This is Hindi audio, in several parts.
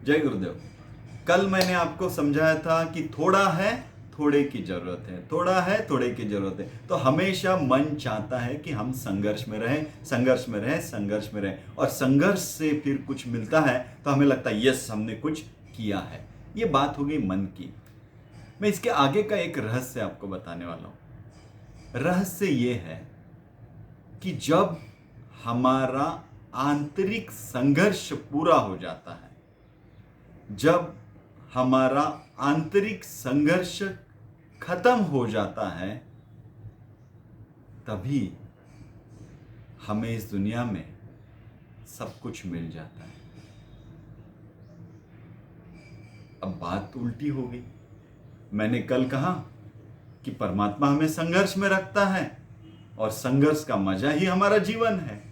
जय गुरुदेव। कल मैंने आपको समझाया था कि थोड़ा है थोड़े की जरूरत है, थोड़ा है थोड़े की जरूरत है। तो हमेशा मन चाहता है कि हम संघर्ष में रहें, संघर्ष में रहें, संघर्ष में रहें, और संघर्ष से फिर कुछ मिलता है तो हमें लगता है यस हमने कुछ किया है। ये बात हो गई मन की। मैं इसके आगे का एक रहस्य आपको बताने वाला हूं। रहस्य ये है कि जब हमारा आंतरिक संघर्ष पूरा हो जाता है, जब हमारा आंतरिक संघर्ष खत्म हो जाता है, तभी हमें इस दुनिया में सब कुछ मिल जाता है। अब बात उल्टी हो गई। मैंने कल कहा कि परमात्मा हमें संघर्ष में रखता है और संघर्ष का मजा ही हमारा जीवन है।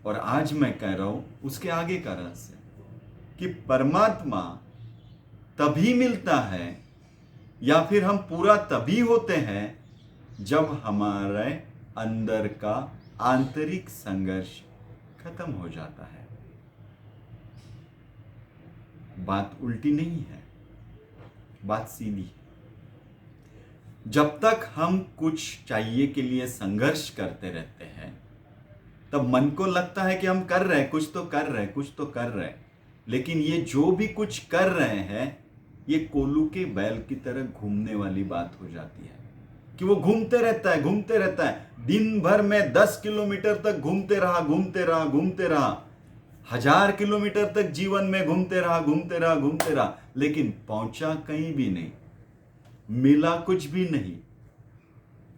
और आज मैं कह रहा हूं उसके आगे का रहस्य कि परमात्मा तभी मिलता है या फिर हम पूरा तभी होते हैं जब हमारे अंदर का आंतरिक संघर्ष खत्म हो जाता है। बात उल्टी नहीं है, बात सीधी है। जब तक हम कुछ चाहिए के लिए संघर्ष करते रहते हैं, तब मन को लगता है कि हम कर रहे हैं, कुछ तो कर रहे हैं, कुछ तो कर रहे हैं। लेकिन ये जो भी कुछ कर रहे हैं, ये कोल्हू के बैल की तरह घूमने वाली बात हो जाती है कि वो घूमते रहता है, घूमते रहता है। दिन भर में 10 किलोमीटर तक घूमते रहा, घूमते रहा, घूमते रहा। 1000 किलोमीटर तक जीवन में घूमते रहा, घूमते रहा, घूमते रहा, लेकिन पहुंचा कहीं भी नहीं, मिला कुछ भी नहीं।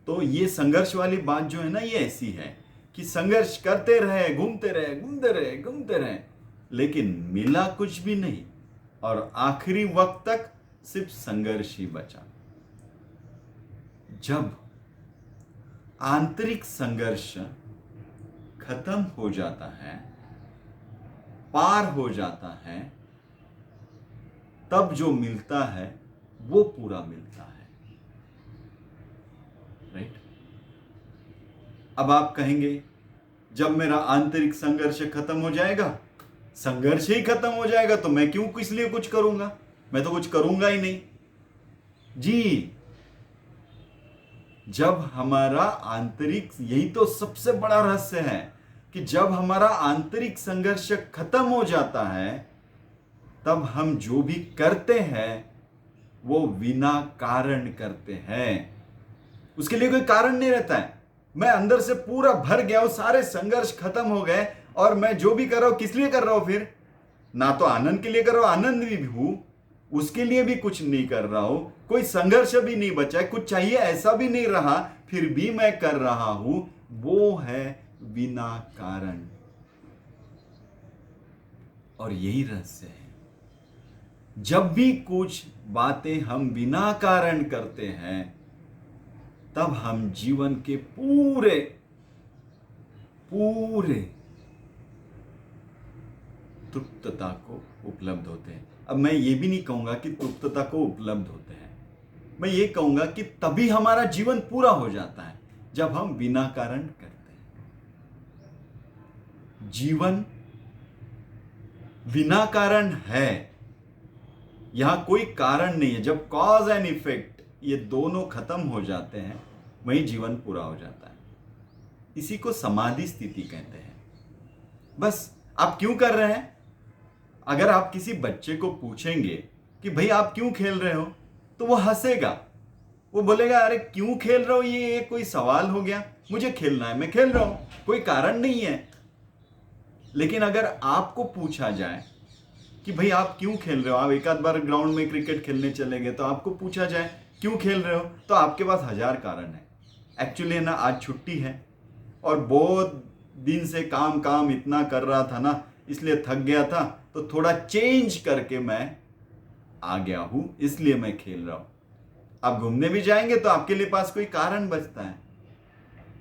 तो ये संघर्ष वाली बात जो है ना, ये ऐसी है कि संघर्ष करते रहे, घूमते रहे, घूमते रहे, घूमते रहे, लेकिन मिला कुछ भी नहीं, और आखिरी वक्त तक सिर्फ संघर्ष ही बचा। जब आंतरिक संघर्ष खत्म हो जाता है, पार हो जाता है, तब जो मिलता है वो पूरा मिलता है। राइट? अब आप कहेंगे जब मेरा आंतरिक संघर्ष खत्म हो जाएगा, संघर्ष ही खत्म हो जाएगा, तो मैं क्यों किस लिए कुछ करूंगा? मैं तो कुछ करूंगा ही नहीं। जी, जब हमारा आंतरिक, यही तो सबसे बड़ा रहस्य है कि जब हमारा आंतरिक संघर्ष खत्म हो जाता है, तब हम जो भी करते हैं वो बिना कारण करते हैं। उसके लिए कोई कारण नहीं रहता है। मैं अंदर से पूरा भर गया हूं, सारे संघर्ष खत्म हो गए, और मैं जो भी कर रहा हूं किस लिए कर रहा हूं? फिर ना तो आनंद के लिए कर रहा हूं, आनंद भी हूं, उसके लिए भी कुछ नहीं कर रहा हूं, कोई संघर्ष भी नहीं बचा है, कुछ चाहिए ऐसा भी नहीं रहा, फिर भी मैं कर रहा हूं। वो है बिना कारण। और यही रहस्य है। जब भी कुछ बातें हम बिना कारण करते हैं, तब हम जीवन के पूरे तृप्तता को उपलब्ध होते हैं। अब मैं ये भी नहीं कहूंगा कि तृप्तता को उपलब्ध होते हैं, मैं ये कहूंगा कि तभी हमारा जीवन पूरा हो जाता है जब हम बिना कारण करते हैं। जीवन बिना कारण है, यहां कोई कारण नहीं है। जब कॉज एंड इफेक्ट ये दोनों खत्म हो जाते हैं, वही जीवन पूरा हो जाता है। इसी को समाधि स्थिति कहते हैं। बस आप क्यों कर रहे हैं? अगर आप किसी बच्चे को पूछेंगे कि भाई आप क्यों खेल रहे हो, तो वो हंसेगा, वो बोलेगा अरे क्यों खेल रहे हो, ये कोई सवाल हो गया? मुझे खेलना है, मैं खेल रहा हूं, कोई कारण नहीं है। लेकिन अगर आपको पूछा जाए कि भाई आप क्यों खेल रहे हो, आप एक आध बार ग्राउंड में क्रिकेट खेलने चले गए, तो आपको पूछा जाए क्यों खेल रहे हो, तो आपके पास 1000 कारण है। एक्चुअली ना आज छुट्टी है और बहुत दिन से काम इतना कर रहा था ना, इसलिए थक गया था, तो थोड़ा चेंज करके मैं आ गया हूं, इसलिए मैं खेल रहा हूं। आप घूमने भी जाएंगे तो आपके लिए पास कोई कारण बचता है,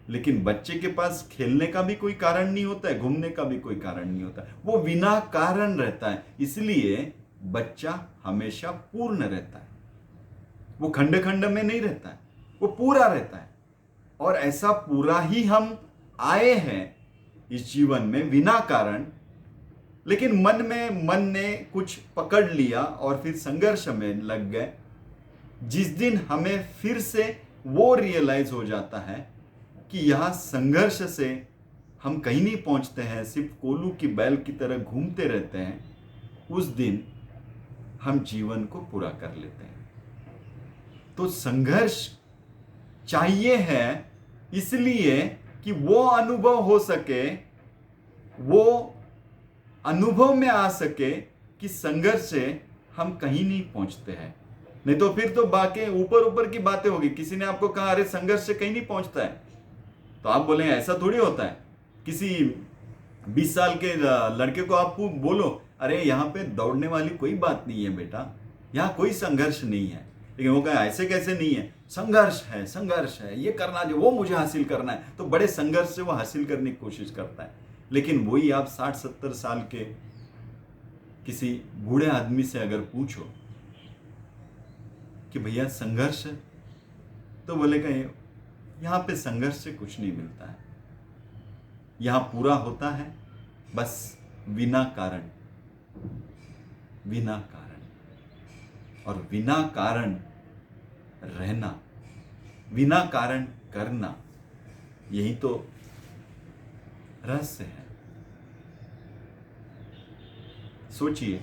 लेकिन बच्चे के पास खेलने का भी कोई कारण नहीं होता है, घूमने का भी कोई कारण नहीं होता है, वो बिना कारण रहता है। इसलिए बच्चा हमेशा पूर्ण रहता है, वो खंड खंड में नहीं रहता है, वो पूरा रहता है। और ऐसा पूरा ही हम आए हैं इस जीवन में बिना कारण, लेकिन मन ने कुछ पकड़ लिया और फिर संघर्ष में लग गए। जिस दिन हमें फिर से वो रियलाइज हो जाता है कि यह संघर्ष से हम कहीं नहीं पहुंचते हैं, सिर्फ कोल्हू की बैल की तरह घूमते रहते हैं, उस दिन हम जीवन को पूरा कर लेते हैं। तो संघर्ष चाहिए है इसलिए कि वो अनुभव हो सके, वो अनुभव में आ सके कि संघर्ष से हम कहीं नहीं पहुंचते हैं। नहीं तो फिर तो बाकी ऊपर ऊपर की बातें होगी। किसी ने आपको कहा अरे संघर्ष से कहीं नहीं पहुंचता है, तो आप बोले ऐसा थोड़ी होता है। किसी 20 साल के लड़के को आप बोलो अरे यहाँ पे दौड़ने वाली कोई बात नहीं है बेटा, यहाँ कोई संघर्ष नहीं है। लेकिन वो कहे ऐसे कैसे नहीं है, संघर्ष है, ये करना जो वो मुझे हासिल करना है, तो बड़े संघर्ष से वो हासिल करने की कोशिश करता है। लेकिन वही आप 60-70 साल के किसी बूढ़े आदमी से अगर पूछो कि भैया संघर्ष, तो बोलेगा यहाँ पे संघर्ष से कुछ नहीं मिलता है, यहाँ पूरा होता है बस बिना कारण, और बिना कारण रहना, बिना कारण करना, यही तो रहस्य है। सोचिए